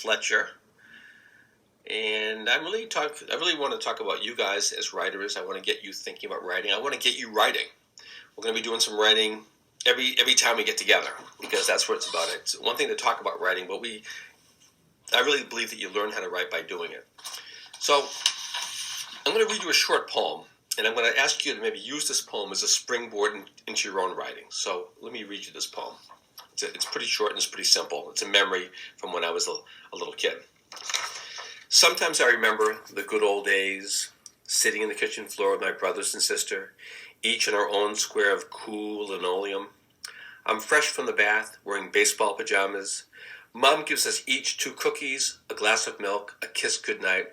Fletcher, and I really want to talk about you guys as writers. I want to get you thinking about writing. I want to get you writing. We're going to be doing some writing every time we get together, because that's what it's about. It's one thing to talk about writing, but I really believe that you learn how to write by doing it. So I'm going to read you a short poem, and I'm going to ask you to maybe use this poem as a springboard into your own writing. So let me read you this poem. It's pretty short and it's pretty simple. It's a memory from when I was a little kid. Sometimes I remember the good old days, sitting in the kitchen floor with my brothers and sister, each in our own square of cool linoleum. I'm fresh from the bath, wearing baseball pajamas. Mom gives us each 2 cookies, a glass of milk, a kiss goodnight.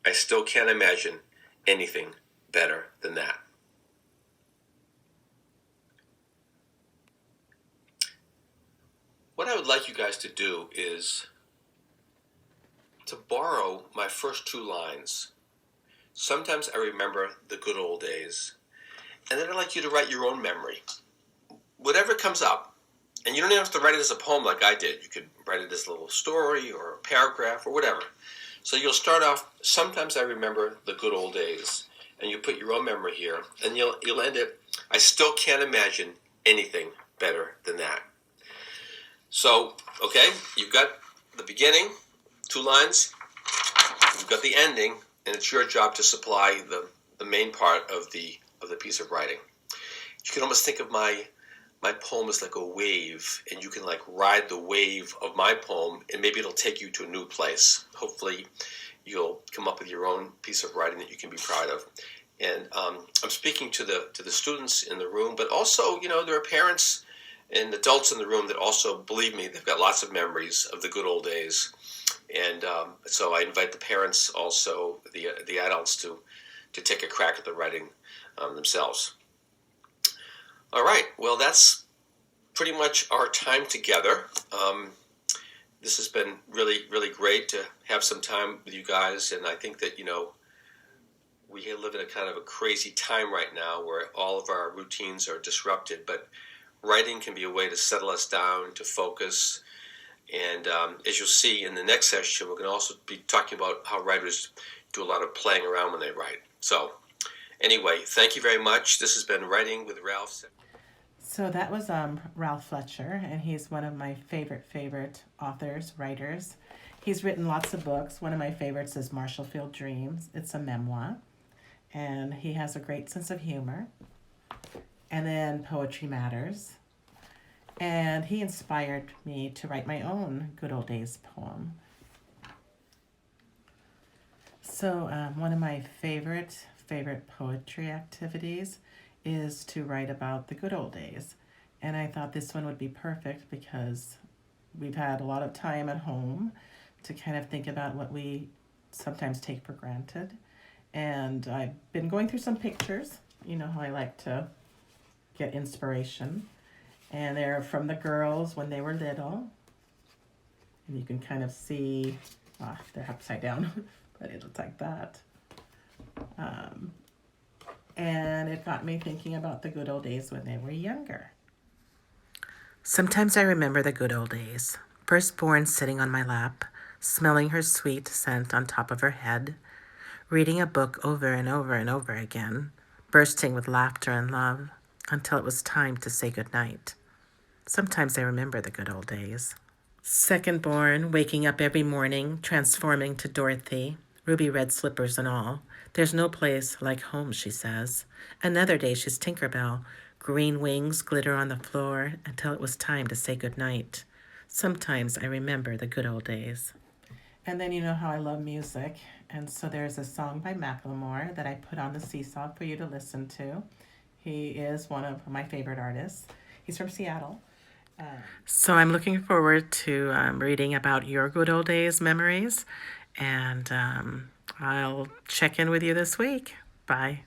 I still can't imagine anything better than that. What I would like you guys to do is to borrow my first 2 lines. Sometimes I remember the good old days. And then I'd like you to write your own memory. Whatever comes up. And you don't even have to write it as a poem like I did. You could write it as a little story or a paragraph or whatever. So you'll start off, sometimes I remember the good old days. And you put your own memory here. And you'll end it, I still can't imagine anything better than that. So, okay, you've got the beginning, 2 lines. You've got the ending, and it's your job to supply the main part of the piece of writing. You can almost think of my poem as like a wave, and you can like ride the wave of my poem, and maybe it'll take you to a new place. Hopefully you'll come up with your own piece of writing that you can be proud of. And I'm speaking to the students in the room, but also, there are parents and adults in the room that also, believe me, they've got lots of memories of the good old days. And so I invite the parents, also the adults, to take a crack at the writing themselves. All right, well, that's pretty much our time together. This has been really, really great to have some time with you guys, and I think that, we live in a kind of a crazy time right now where all of our routines are disrupted, but writing can be a way to settle us down, to focus. And as you'll see in the next session, we're going to also be talking about how writers do a lot of playing around when they write. So anyway, thank you very much. This has been Writing with Ralph. So that was Ralph Fletcher, and he's one of my favorite authors, writers. He's written lots of books. One of my favorites is Marshallfield Dreams. It's a memoir, and he has a great sense of humor. And then Poetry Matters. And he inspired me to write my own Good Old Days poem. So one of my favorite poetry activities is to write about the good old days. And I thought this one would be perfect because we've had a lot of time at home to kind of think about what we sometimes take for granted. And I've been going through some pictures. You know how I like to get inspiration. And they're from the girls when they were little. And you can kind of see, they're upside down, but it looks like that. And it got me thinking about the good old days when they were younger. Sometimes I remember the good old days. Firstborn sitting on my lap, smelling her sweet scent on top of her head, reading a book over and over and over again, bursting with laughter and love, until it was time to say goodnight. Sometimes I remember the good old days. Secondborn, waking up every morning, transforming to Dorothy, ruby red slippers and all. There's no place like home, she says. Another day she's Tinkerbell. Green wings glitter on the floor until it was time to say goodnight. Sometimes I remember the good old days. And then you know how I love music. And so there's a song by Macklemore that I put on the Seesaw for you to listen to. He is one of my favorite artists. He's from Seattle. So I'm looking forward to reading about your good old days memories. And I'll check in with you this week. Bye.